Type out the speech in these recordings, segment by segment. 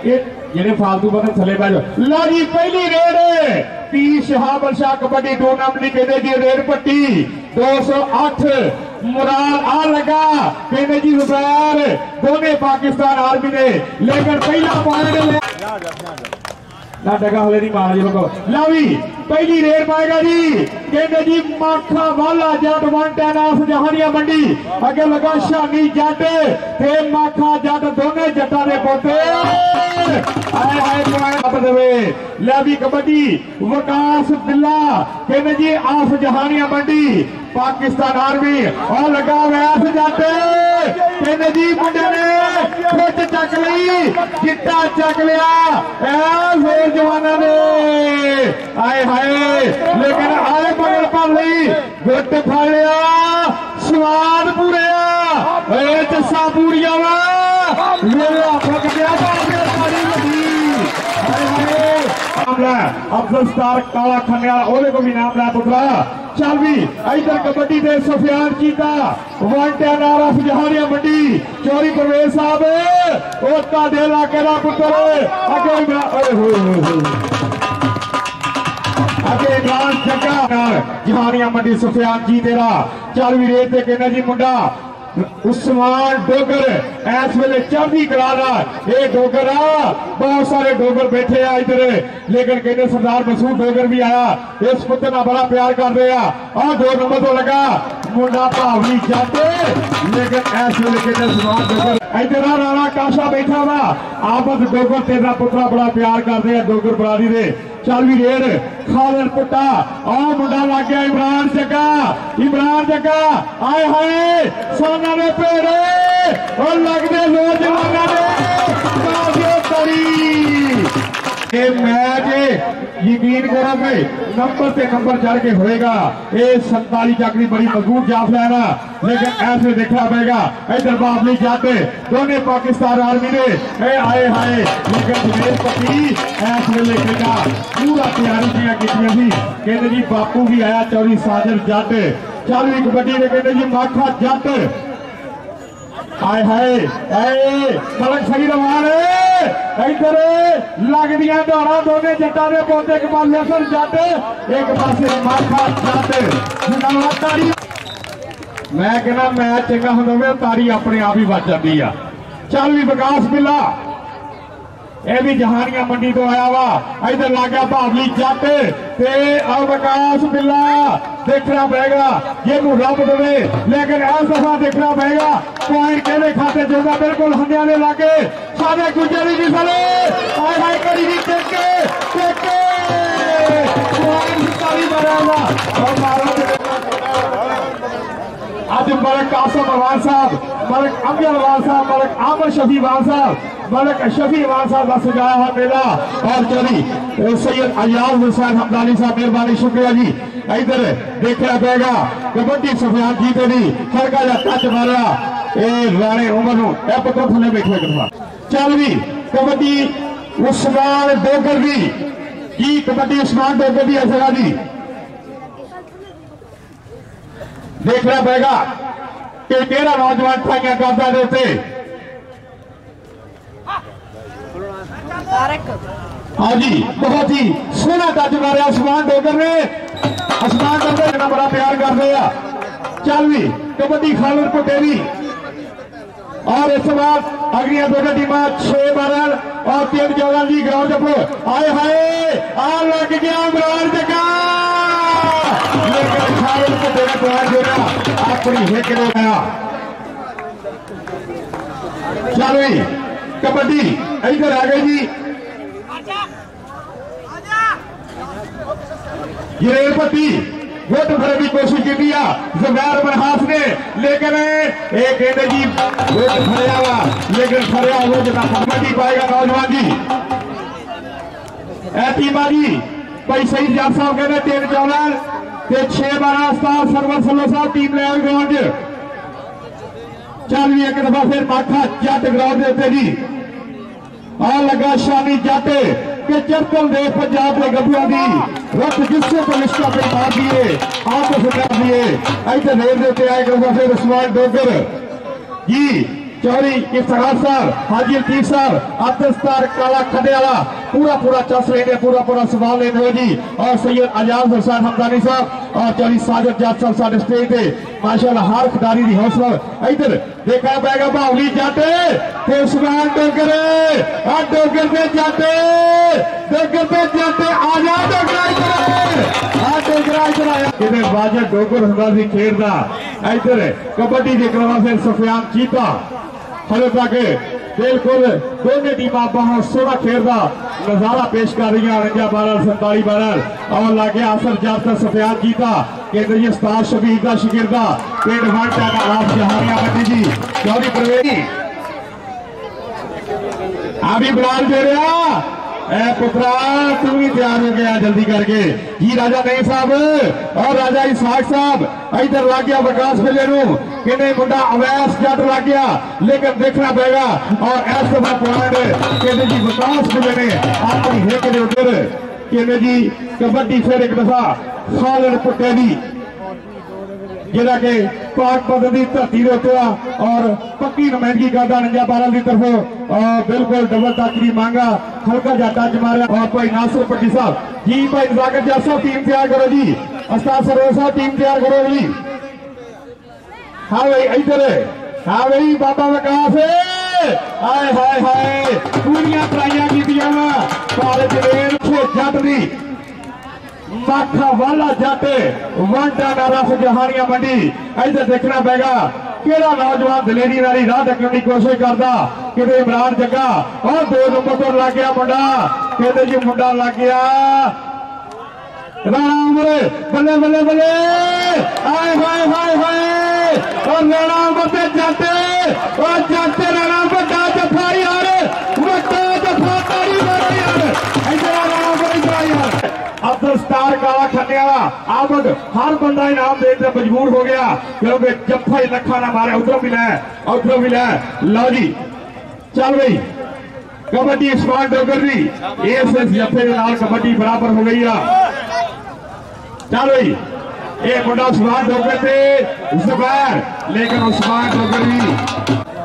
जेडे फालतू बंदे थले बह जाओ। लो जी पहली red P Shahab Shah kabaddi tournament कहते जी रेड पट्टी 208 मुराद आ लगा कहते जी जुबैर दोनों पाकिस्तान आर्मी ने लेकर पहला पॉइंट ना डगा हले नहीं मारा जी लोगों लावी पहली रेड पाएगा जी कहते जी माखा वाला जट वन टेन ऑफ जहानिया मंडी अगे लगा शानी जट ते माखा जट दोनों जटा ने पोते आए हाय पॉइंट देवे लावी कबड्डी विकास बिल्ला कहते जी ऑफ जहानिया मंडी पाकिस्तान आर्मी और लगा वैस जट कहते जी मुंडे ने खुद चक ली चिट्टा चक लिया जोर जवाना ने आए हाय लेकिन आए बगल पर ली गुट फड़ लिया स्वाद पूरे जस्सा पूरिया वा अफजल स्टार काला खन्या ओले को भी नाम ला पुत्रा चल भी इधर कबड्डी दे सफियान चीता वन टेन आरफ जहानिया मंडी चोरी परवेज साहब ओता दे इलाके दा पुत्र अगे इमरान जग्गा जहानिया मंडी सफियान जी तेरा चल भी रेत कहना जी मुंडा उस्मान डोगर इस वेले चढ़ती कला ये डोगर आ बहुत सारे डोगर बैठे आ इधर लेकिन कहते सरदार मसूद डोगर भी आया इस पुत्र ना बड़ा प्यार कर रहे और 2 नंबर तो लगा मुंडा भावनी जाते लेकिन इस वेले कहते उस्मान डोगर इधर राणा काशा बैठा वा आपस डोगर तेरा पुत्रा बड़ा प्यार कर रहे हैं डोगर बरादरी दे चल भी रेड खालिद पुट्टा आ मुंडा लग गया इमरान जग्गा आए हाय सोना ने पेड़े और लगते नौजवाना ने मैच यकीन करो भाई नंबर से नंबर चढ़ के होएगा ये 47 चकरी बड़ी मजबूत जाफला है ना लेकिन ऐसे देखना पड़ेगा इधर बाबली जाते दोनों पाकिस्तान आर्मी ने आए हाय लेकिन दिनेश पति ऐसे लेखेगा पूरा तैयारी की कहते जी बापू भी आया चौरी साजिद जट चल भी कबड्डी ने कहते जी माखा जट आए हाय मलक सही रवान इधर लग दिया दौड़ा दोनों जटा ने पौधे एक पास लसन जट एक पास माखा जट तारी मैं कहना मैच चंगा होंगे तारी अपने आप ही बच जाती है चल भी विकास बिल्ला यह भी जहानिया मंडी तो आया वा इधर ला गया भावली जट विकास बिल्ला देखना पड़ेगा ये रब दे लेकिन इस दफा देखना पड़ेगा पॉइंट कहने खाते जोगा बिल्कुल हंडिया ने लागे सारे गुजरी जी सारे आए हाय करी जी टेके आज मलक कासम अवान साहब मलक अमजद अवान साहब मलक आमर शफी अवान साहब मलक शफी अवान साहब का सजाया हुआ मेला और चौधरी सैयद अयाज हुसैन हमदानी साहब मेहरबानी शुक्रिया जी इधर देखना पड़ेगा कबड्डी सफियान जी तेरी हल्का जा टच मारा राणे उमर पुत्र थले बैठे करवा चल भी कबड्डी उस्मान डोगर की कबड्डी उस्मान डोगर की असरा जी देखना पड़ेगा कि केड़ा नौजवान ठाइया करता देते हाँ जी बहुत ही सोना टच मारा उस्मान डोगर ने उस्मान डोगर ने बड़ा प्यार कर रहे हैं चल भी कबड्डी खालिद पटेली और इस बाद अगलियां दोनों टीम 6-12 और 3-14 जी ग्राउंड जब आए हाय आ लग गया इमरान जग्गा लेकिन खालिद पटेली को अपनी हिट ने आया चल भी कबड्डी इधर आ गई जी गिरेपति वोट भरने की कोशिश की जुबैर मनहास ने लेकिन एक कहते जी वोट भरया हुआ लेकिन भरया वो जब कबड्डी पाएगा नौजवान जी टीमा जी भाई सही जट साहब कहते 3-14 6-12 सरवर सलो साहब टीम ले ग्राउंड चल भी एक दफा फिर माखा जट ग्राउंड देते जी आ लगा शानी जट के चरकल दे पंजाब के गब्बुआ की रत जिससे को लिस्टा पे मार दिए आप सुधार दिए ऐसे नेर देते आए फिर उस्मान डोगर जी चौधरी इफ्तिखार साहब, हाजी लतीफ साहब, अब्दुस्तार काला खड्डे वाला पूरा चस लेने, पूरा सवाल लेने जी। और सैयद आजाद हुसैन हमदानी साहब और चौधरी साजिद जाट साहब साडे स्टेज पे माशाअल्लाह हर खिडारी दी हौसला। इधर देखा पैगा बाहुली जाटे ते उस्मान डोगर, डोगर पे जाटे आजा डोगर बाजा डोगर हुंदा सी खेडदा। इधर कबड्डी दे करवा फिर सफियान चीता हले तक बिल्कुल दोनों टीम बहुत सोहना खेलता नजारा पेश कर रही है। 49-47 और लागे आसर जाफर सफियान जीता कहते जी उस्ताद शबीर का शिगिरदा पिंड वांटा का आप जहानिया मंडी जी चौधरी प्रवेश अभी बुलाल दे रहा पुत्रा तू भी तैयार हो गया जल्दी करके जी। राजा नहीं साहब और राजा इसहाक साहब इधर लग गया विकास मेले कि मुंडा अवैस जट लग गया लेकिन देखना पड़ेगा। और इस दफा पॉइंट कहते जी विकास मेले ने अपनी हिक के उधर कहते जी कबड्डी फिर एक दफा खालड़ पुट्टे दी जिहड़ा कि पाक पद की धरती और पक्की नुमाइंदगी करता 49-12 की तरफ और बिल्कुल डबल टच की मांगा हल्का जा टच मारा। और भाई नासिर पट्टी साहब जी, भाई नजाकत जाट साहब टीम तैयार करो जी, उस्ताद सरोवर साहब टीम तैयार करो जी। हाँ भाई इधर हाँ भाई बाबा विकास हाय हाय हाय पूरियां ट्राइयां कीतियां जट दी माखा वाला जाटे वांटा नारा जहानिया मंडी। इधर देखना पड़ेगा केड़ा नौजवान दलेरी नाली राह ढकने की कोशिश करता कि इमरान जग्गा और 2 नंबर पर लग गया मुंडा कहते जी मुंडा लग गया राणा उमर बल्ले बल्ले बल्ले हाय हाय हाय हाय और राणा उमर से जाते राणा बड़ा जफा यार बड़ा जफा तारी मारी यार इधर राणा उमर इधर यार अब्दुस्तार काला खन्ने वाला आमद हर बंदा इनाम देने मजबूर हो गया क्योंकि जफा ही लखा ना मारे उधरों भी लै लो जी चल गई कबड्डी उस्मान डोगर दी इस जफे के नाल कबड्डी बराबर हो गई है। चल भाई ये मुंडा उस्मान डोगर से जुबैर लेकिन उस्मान डोगर भी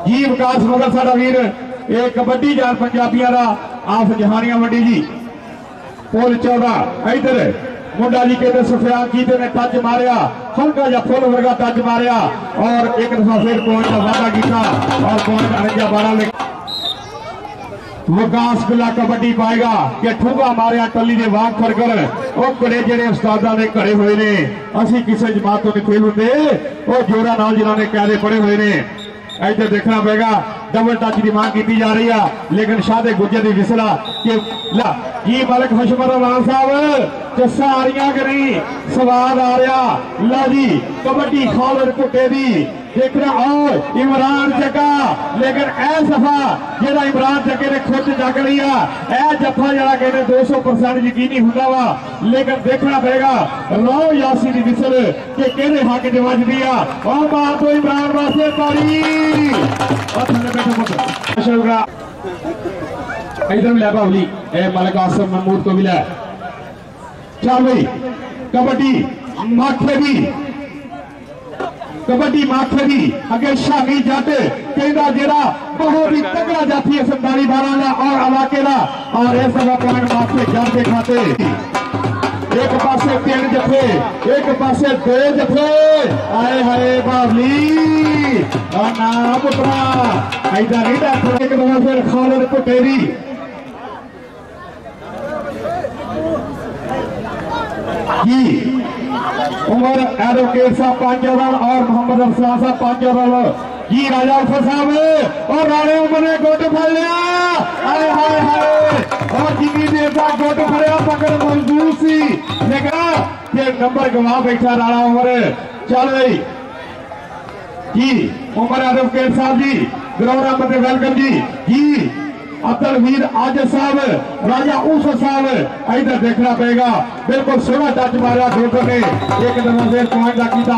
जी विकास मगर साडा वीर ये कबड्डी जान पंजाबियों का आप जहानिया मंडी जी पुल 14 इधर मुंडा जी कहते सफियान जीते ने टच मारिया हल्का या फुल वर्गा टच मारिया और एक दफा फिर पॉइंट का वादा किया और पॉइंट 49-12 विकास बिला कबड्डी पाएगा कि ठुगा मारिया टली ने वाक फरकर और घड़े जेडे उस्तादा ने घड़े हुए ने असी किसी जमात तो नहीं खेल होते और जोरा नाल जिन्होंने कैदे पड़े हुए ने। इधर देखना पड़ेगा डबल टच की मांग की जा रही है लेकिन शादे गुज्जर की विसला कि जी मालिक हशमत अमान साहब चस्सा आ रही कि नहीं स्वाद आ रहा ला जी कबड्डी खालड़ पुट्टे दी देखना और इमरान जग्गा लेकिन ए सफा जेड़ा इमरान जग्गे ने खुद जग लिया ए जफा जरा कहने 200% यकीनी होता वा लेकिन देखना पड़ेगा लो यासी की विसल कि कहने हक च वजदी आ और मार दो इमरान वास्ते तारी इधर भी लै बावली ए मलिक आसम महमूद को भी लै चल भाई कबड्डी माथे दी अगे शामी जट कहता जेड़ा बहुत ही तगड़ा जाती है 47-12 का और इलाके का और इस पॉइंट माथे जट के खाते एक पासे 3 जफे एक पासे 2 जफे आए हाय बावली ना पुत्रा इधर नहीं बैठो एक दफा फिर खालड़ पुटेरी जी उमर एडवोकेट साहब 5 रन और मोहम्मद अफसान साहब 5 रन जी। राजा उफर साहब और राणे उमर ने गोट फड़ लिया हाय हाय हाय और जिनी देर तक गोट फड़िया पकड़ मौजूद सी लेकिन ये नंबर गवा बैठा राणा उमर। चल गई जी उमर एडवोकेट साहब जी ग्राउंड मत वेलकम जी अब्दुल वीर आज साहब राजा ऊसर साहब इधर देखना पड़ेगा बिल्कुल सोना टच मारा डोगर ने एक दफा फिर पॉइंट का कीता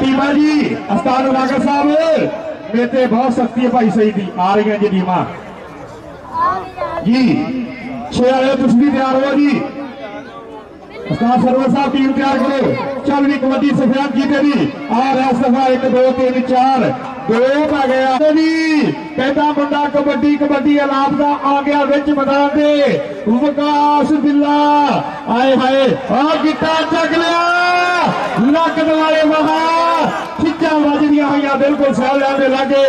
टीमा जी अस्ताद नागर साहब बेटे बहुत सख्ती है भाई सही थी आ रही है जी टीमा जी 6 वाले तुम भी तैयार हो जी सरवर साहब टीम तैयार करो। चल भी कबड्डी सफियान जीते दी और इस दफा 1 2 3 4 2 पै गया कहता मुंडा कबड्डी कबड्डी अलाप का आ गया विच मैदान दे विकास बिल्ला आए हाय और गिट्टा चक लिया लक दवाले महा खिच्चा वजदियां हुई बिल्कुल सैलियां दे लागे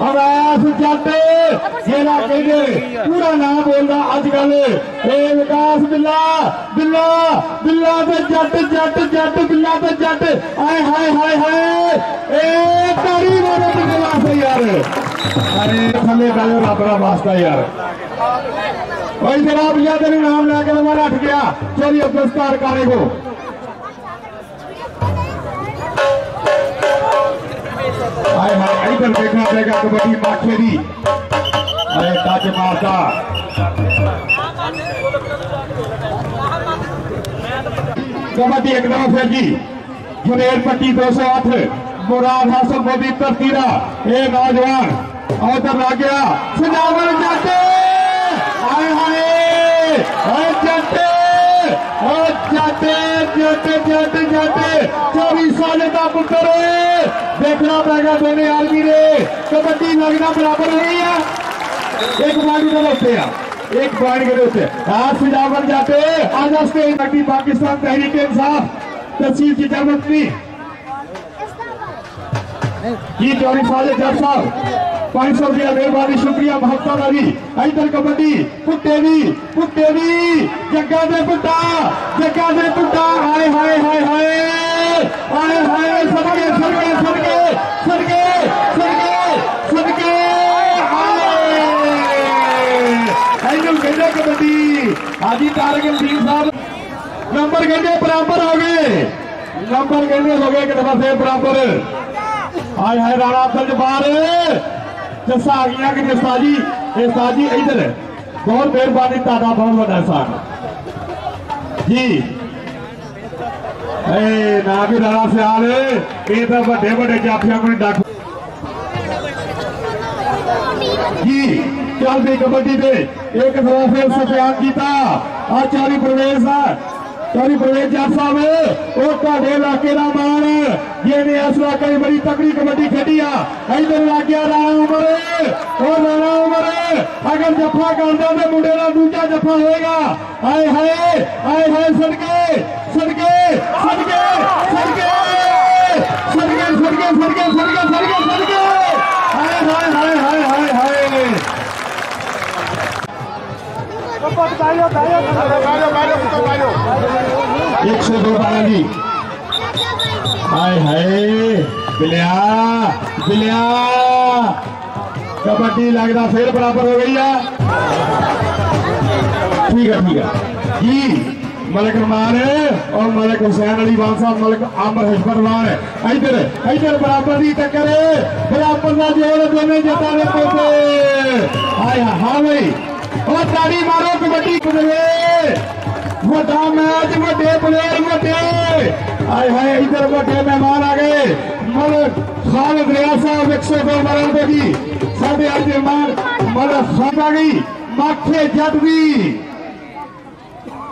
अवैस जट जेड़ा कहदे पूरा नाम बोलदा अजकल ए विकास बिल्ला बिल्ला बिल्ला ते जट जट जट बिल्ला ते जट आए हाय हाय हाय ए तारी मारो ते वास्ते यार अरे थले डालो रब दा वास्ता यार ओए जनाब या तेरे नाम लेके हमारा हट गया चलिए पुरस्कार कारे को हाय हाय इधर देखना पड़ेगा कबड्डी माखे दी अरे टच मारता कबड्डी एक दफा फिर जी जुनेर पट्टी 208 मुराद हासन मोदी तरतीरा ए नौजवान उधर लग गया सजावर जाते हाय हाय जाते जाते जाते जाते जाते 24 साल का पुत्र देखना पड़ेगा दोनों आदमी ने कबड्डी लगना बराबर नहीं है एक पॉइंट के होते हैं एक पॉइंट के होते आज सजावर जाते आज स्टेट पाकिस्तान तहरीक इंसाफ तहसील की जरूरत जी 24 साल जज साहब 500 रुपया मेहरबानी शुक्रिया महत्ता अली इधर कबड्डी पुट्टे भी जग्गा दे पुट्टा हाय हाय हाय हाय हाय हाय सदके सदके सदके सदके सदके सदके कहते कबड्डी हाजी तारक अजीम साहब नंबर कहते बराबर हो गए नंबर कहते हो गए एक दफा फिर बराबर हाय हाय राणा अब्दुल जब्बार जस्सा आ गया कि उस्ताद जी इधर बहुत मेहरबानी तादा बहुत बड़ा एहसान जी ना भी राणा सियाल ये तो बड़े बड़े जाफिया को डाक जी चल भी कबड्डी दे एक दफा फिर सफियान कीता चौरी प्रवेश जट साहब इलाके का मान जिन्हें इस इलाके की बड़ी तकड़ी कबड्डी खेडी आ इधर लग गया राणा उमर अगर जफा करता तो मुंडे का दूजा जफा होएगा हाय हाय हाय हाय सदके सदके सदके सदके सदके सदके सदके सदके सदके सदके हाय हाय हाय हाय हाय हाय 102 बालाजी हाय हाय बिलिया बिलिया कबड्डी लगता फिर बराबर हो गई है ठीक है जी मलिक रमान और मलिक हुसैन अली वान साहब मलिक आमर हिजबरवान इधर इधर बराबर की टक्कर बराबर का जोड़ दोनों जता ने पहुंचे हाय हाँ भाई और ताड़ी मारो कबड्डी वड्डा मैच वड्डे प्लेयर वड्डे हाय हाय इधर वड्डे मेहमान आ गए मलिक खालिद रियाज साहब 102 मरहबे की साढ़े आज मेहमान मलिक खान आ गई माखे जट दी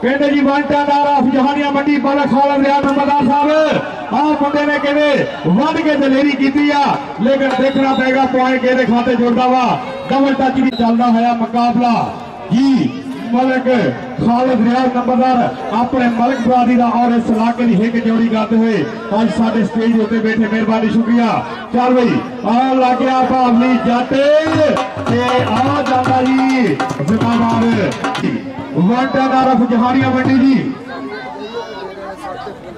कहते जी वांटा नारा जहानिया मंडी मलिक खालिद रियाज नंबरदार साहब मुंडे ने कहते वध के दलेरी की लेकिन देखना पड़ेगा पॉइंट कहते खाते जुड़ता वा डबल टच भी चलता है मुकाबला जी मलिक खालिद रियाज नंबरदार अपने मलिक बरादरी का और इस इलाके की हिक जोड़ी करते हुए आज साढ़े स्टेज उत्ते बैठे मेहरबानी शुक्रिया चल भाई आ लग गया भावली जाते आ जाता जी जिम्मेदार वांटा नारफ जहानिया मंडी जी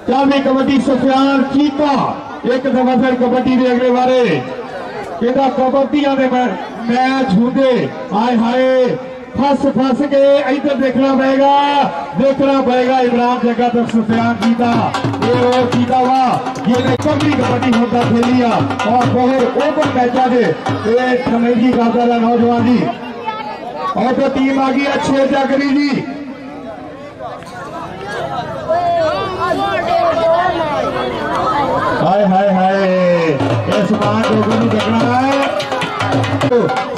चल भी कबड्डी सफियान चीता एक दफा फिर कबड्डी के अगले बारे कहता कबड्डिया के मैच होंगे हाय हाय फस के इधर देखना पड़ेगा इमरान जगह तक सफियान जीता ये और जीता हुआ ये कबड्डी कबड्डी होता खेली और बहुत ओपन मैचा से कमेटी करता रहा नौजवान जी और तो टीम आ गई अच्छे जागरी जी हाय हाय हाय इस मान को देखना है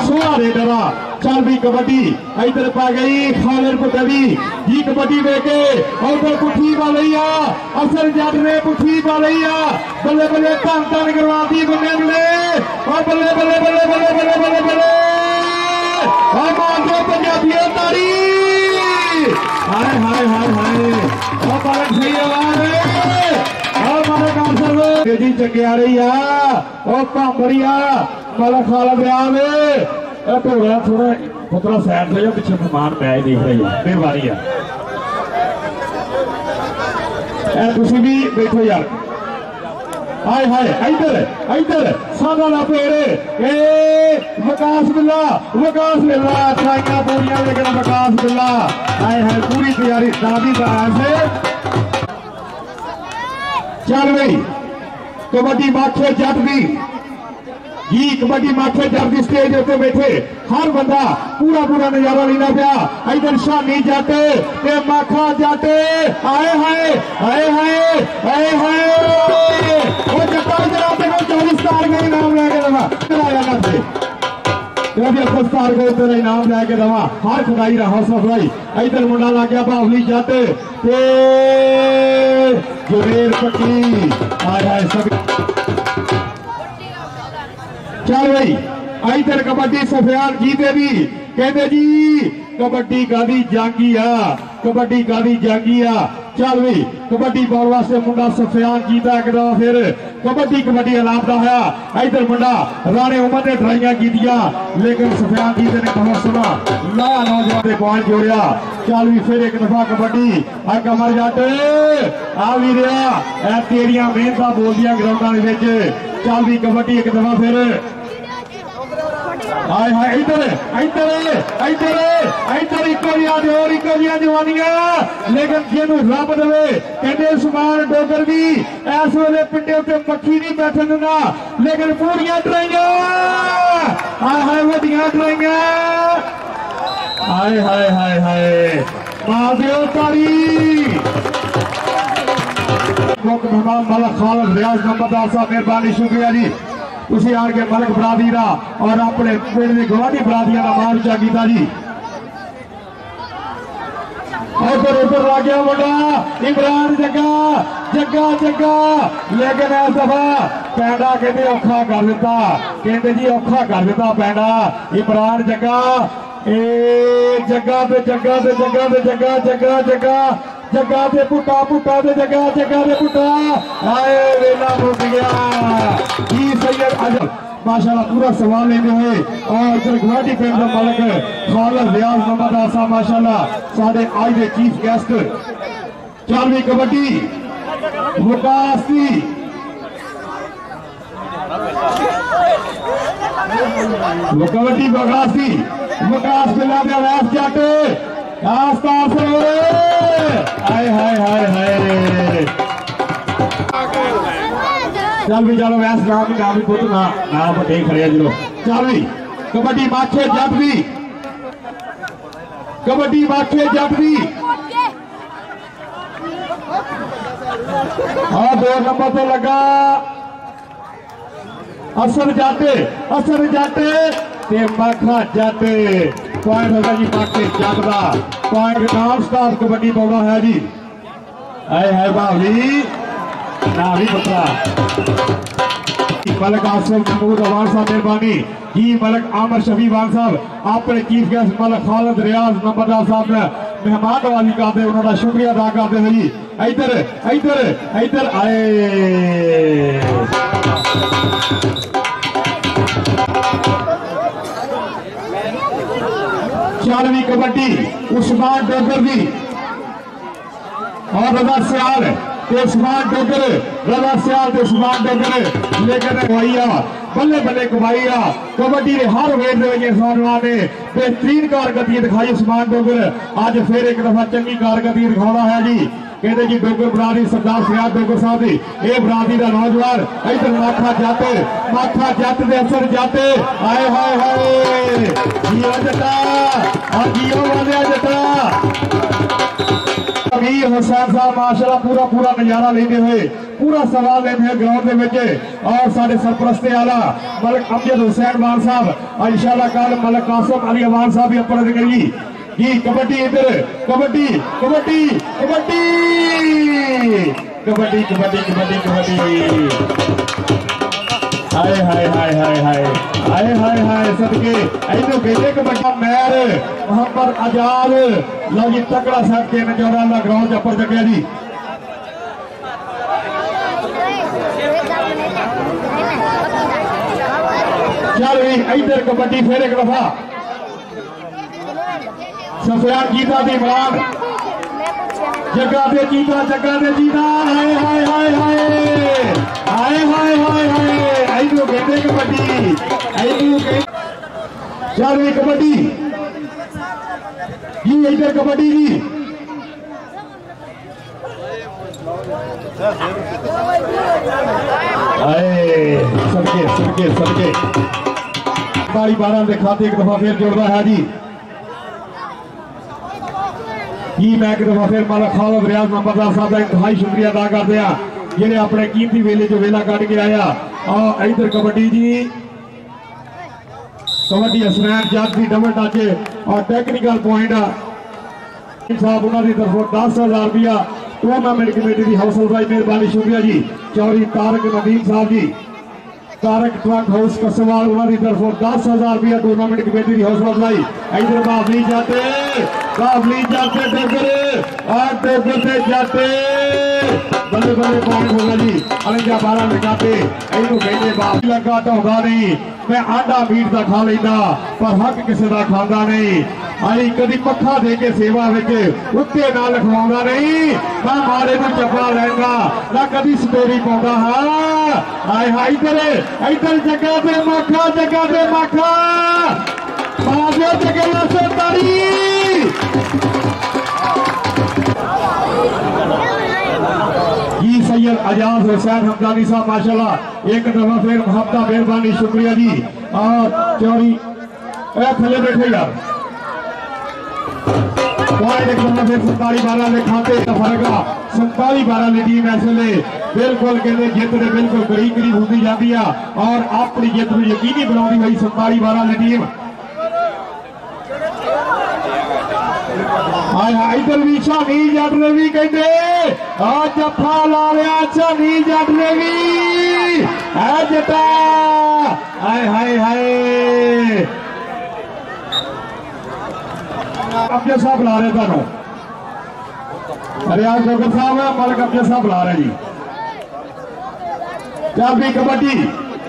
सुहारे डरा चल भी कबड्डी इधर पा गई खालिद पटवी जी कबड्डी लेके उधर पुठी वालिया असर जट ने पुठी वालिया बल्ले बल्ले धन धन करवाती बल्ले बल्ले और बल्ले बल्ले बल्ले बल्ले बल्ले बल्ले बल्ले और मार पंजाबियों तारी हाय हाय हाय हाय और बालक सही आवाज और मारे काम सर्व तेजी चंगे आ रही है और भांबड़िया माला खाला ब्याह में ढोला थोड़ा पुतरा साइड से पीछे मेहमान मैच देख रही है मेहरबानी है तुम भी बैठो यार हाय हाय इधर इधर सादा ना पेड़े विकास बिल्ला छाइया पूरियां लेकर विकास बिल्ला हाय हाय पूरी तैयारी दादी का ऐसे चल भाई कबड्डी माखे जट दी जी कबड्डी माखे जट दी स्टेज उत्ते बैठे हर बंदा पूरा पूरा नजारा लेना पाया इधर शानी जट ते माखा जट आए हाय आए हाय आए हाय वो जट्टा जरा पे 24 स्टार का इनाम लेके दवा कराया ना थे तेरे पुरस्कार को तेरा इनाम लेके दवा हर खुदाई रहा सफाई इधर मुंडा ला गया बावली जट ते जुबेर पट्टी आए हाय सब चल भाई इधर कबड्डी सफियान जीते भी कहते जी कबड्डी गादी जागी आ कबड्डी गादी जागी आ चल भाई कबड्डी बॉल वास्ते मुंडा सफियान जीता एक दफा फिर कबड्डी कबड्डी अलापदा है इधर मुंडा राणे उमर ने ट्राइयां कीतियां लेकिन सफियान जीते ने बहुत सुना नया नौजवान ने पॉइंट जोड़िया चल भी फिर एक दफा कबड्डी आ कमर जट आ भी रहा ए तेरियां मेहनतां बोलदियां ग्राउंडां दे विच चल भी कबड्डी एक दफा फिर हाय हाय इधर इधर इधर इधर इको जवानियां लेकिन जिन्हों रब दे कहते उस्मान डोगर भी इस वेले पिंडे उत्ते मक्खी नहीं बैठन देना लेकिन पूरियां ट्राइयां हाय हाय वड्डियां ट्राइयां हाय हाय हाय हाय मार दियो ताली मेहमान मलक खालिद रियाज नंबरदार साहब मेहरबानी शुक्रिया जी तुसी आन के मलक बरादरी का और अपने पिंड की गवाही बरादरियों का मान उचा किया जी उधर उधर ला गया मुंडा इमरान जग्गा जग्गा जग्गा लेकिन इस दफा पैंडा कहते औखा कर दिता कहते जी औखा कर दिता पैंडा इमरान जग्गा जग्गा ते जग्गा ते जग्गा ते जग्गा जग्गा जग्गा जग्गा ते पुट्टा पुट्टा ते जग्गा जग्गा ते पुट्टा आए वेला मुक गया जी सैयद अजब माशाल्लाह पूरा सवाल लेते हुए और इधर गुवाहाटी पिंड का मालक खालिद रियाज नंबरदार साहब माशाल्लाह साढ़े आज के चीफ गेस्ट 4वीं कबड्डी मुकासी कबड्डी बगासी मुकास बिल्ला दे वैस जट आस्ताफ हाय हाय हाय हाय चल भी चलो वैस नाम भी पुत ना नाम देख रहे जो चल भी कबड्डी माखे जट भी कबड्डी माखे जट भी हाँ 2 नंबर तो लगा असर जाते ते माखा जाते पॉइंट होगा जी माखे जट का पॉइंट नाम स्टार कबड्डी पाउना है जी आए है बावली ना भी पता मलक आसिफ महमूद अवान साहब मेहरबानी जी मलक आमर शफी वान साहब अपने चीफ गेस्ट मलक खालिद रियाज नंबरदार साहब ने मेहमान नवाजी करते उन्होंने शुक्रिया अदा करते हैं जी इधर इधर इधर आए 4वीं कबड्डी उस्मान डोगर दी और रजा सियाल उस्मान डोगर रजा सियाल उस्मान डोगर लेकर गवाइया बल्ले बल्ले कमाइया कबड्डी के हर वेट ने बेहतरीन कारकर्दगी दिखाई उस्मान डोगर अज फिर एक दफा चंगी कारकर्दगी दिखाना है जी कहते जी डोगर बरादरी सरदार फरियाद डोगर साहब की यह बरादरी का नौजवान इधर माखा जट दे असर जाते आए हाय हाय जियो जटा और जियो वाले जटा अली हुसैन साहब माशाल्लाह पूरा नजारा लेते हुए पूरा सवाल लेते हैं ग्राउंड के और साढ़े सरपरस्ते आला मलिक अमजद हुसैन वान साहब इंशाल्लाह कल मलिक कासिम अली वान साहब भी अपने करेगी जी। कबड्डी इधर कबड्डी कबड्डी कबड्डी कबड्डी कबड्डी कबड्डी कबड्डी हाय हाय हाय हाय हाय हाय हाय हाय सदके ऐनो बेटे कबड्डी मैर मोहम्मद आजाद लो जी तकड़ा साहब के नजोरा ला ग्राउंड अपर जगह जी चल इधर कबड्डी फिर एक दफा सफियान जीता दी इमरान जगह पे जीता हाय हाय हाय हाय हाय हाय हाय हाय ऐनो बेटे कबड्डी ऐनो चल कबड्डी जी इधर कबड्डी जी सबके सबके सबके 12 के खाते एक दफा फिर जोड़ता है जी मैं एक दफा फिर माला खालिद रियाज नंबरदार साहब का इंतहाई शुक्रिया अदा करते हैं जिन्हें अपने कीमती वेले जो वेला कट के आया और इधर कबड्डी जी कबड्डी हसनैन जज की डबल टच और टेक्निकल पॉइंट साहब उन्होंने तरफों 10,000 रुपया टूर्नामेंट कमेटी की हौसला अफजाई मेहरबानी शुक्रिया जी। चौधरी तारक नदीम साहब जी तारक ट्रक हाउस कसवाल उन्होंने तरफों 10,000 रुपया टूर्नामेंट कमेटी की हौसला अफजाई। इधर बाबली जाते डोगर से जाते बल्ले बल्ले पॉइंट होगा जी 12 निकाते इनू कहते बाप लगा ढोंदा नहीं मैं आंडा मीट का खा लेना पर हक किसी का खाता नहीं आई कभी पखा दे के सेवा उत्ते ना लिखवा नहीं मैं मारे को चपा लेना ना कभी स्टोरी पाता हाँ आए हाई इधर जगह पे माखा जगह से तारी जी सैयद आजाद हुसैन हमदानी साहब माशाल्लाह एक दफा फिर हफ्ता मेहरबानी शुक्रिया जी। और चौरी थले बैठे यार पॉइंट एक दफा फिर 47-12 के खाते फर्क 47-12 की टीम इसलिए बिल्कुल कहते जित के बिल्कुल करीब होती जाती है और अपनी जित को यकीनी बनाती हुई 47-12 की टीम इधर भी शानी जट ने भी कहते जफा ला लिया शानी जट ने भी है जटा हाय हाय हाय अफजल साहब बुला रहे थानू रियाज डोगर साहब मलिक अफजल साहब बुला रहे जी। चल भी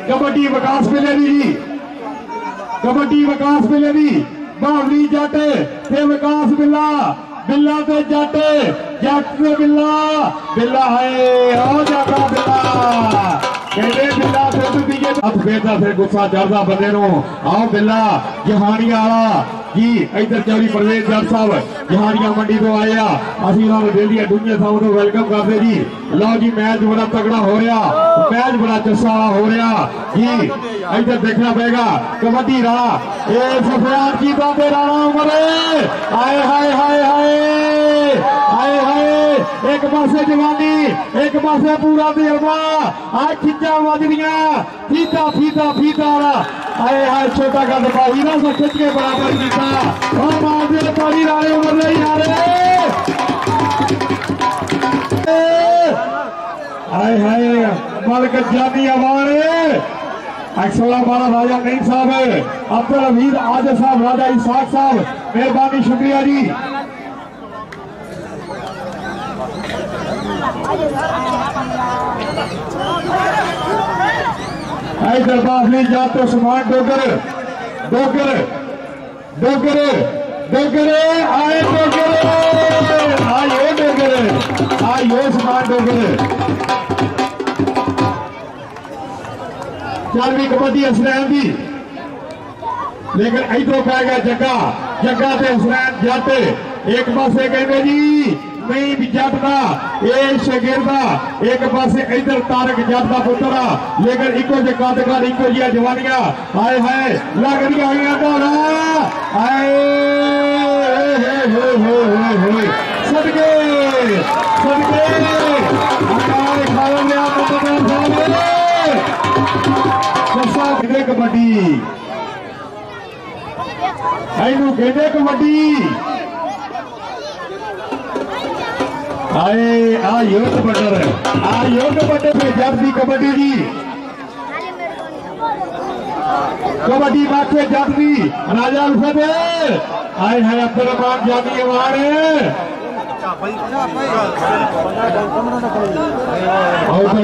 कबड्डी विकास मिले जी कबड्डी विकास मिले जी बावली जट ते विकास बिल्ला ते जट ते बिल्ला है ओ जाता बिल्ला कहते बिल्ला फिर गुस्सा चढ़ता बंदे आओ बिल्ला जहानिया वाला जी इधर चौधरी परवेज जट साहब जहानिया मंडी तो आए असं उन्होंने दिल दिया दुनिया साहब को वेलकम करते जी। लो जी मैच बड़ा तगड़ा हो रहा मैच बड़ा चस्सा हो रहा जी। इधर देखना पड़ेगा कबड्डी राणा सफियान की बातें राणा उमरे हाय हाय हाय हाय हाय हाय एक पासे जवानी एक पासे पूरा तजर्बा आज खिंचा वजदिया फीता हाय हाय छोटा का दबाई ना सब खिंच के बराबर किया और मारते पानी राणे उमर यारे हाय हाय मलिक जानी आवारे 112 राजा नईम साहब अब्दुल हमीद आजम साहब राजा इसाक साहब मेहरबानी शुक्रिया जी। इधर बाफली जाते समान डोगर आए समान डोगर चल भी कबड्डी हसनैन की लेकिन इधरों पै गया जग्गा ते हसनैन जट एक पासे कहते जी नहीं भी जट का शगिरदा एक पासे इधर तारक जट का पुत्र लेकिन इको कदकार इको जी जवानियां हाय हाय लगदियां हुई दौड़ा हाय सदके कबड्डी इनू कहते कबड्डी आए आ युद्ध बटर आ युद्ध बटर पे जर्सी कबड्डी जी कबड्डी बाटे जर्सी राजा उठे आए है अब्दुल रहमान जानी अवार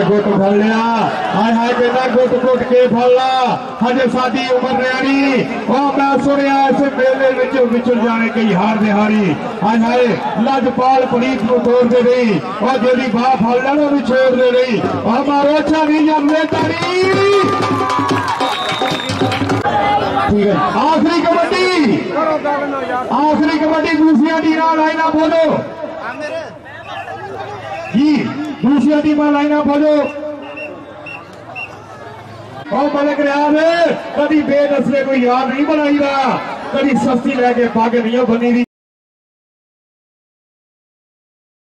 गोट फल लिया हाय हाय बेटा गोट गोट के फलना हजे साडी उम्र न्याणी मैं सुनिया इस मेले विचल जाने कई हार दे हारी हाय हाय लजपाल पुनीत को तोड़ दे रही और जेडी बाह फल लेना भी छोड़ दे रही और मारो अच्छा नहीं जमने तारी ठीक है आखिरी कबड्डी दूसरी टीम लाइना बोलो जी दूसरी टीम लाइना बोलो और मलिक रियाज कभी बेनसले कोई याद नहीं बनाई रहा कभी सस्ती लैके पग नहीं बनी दी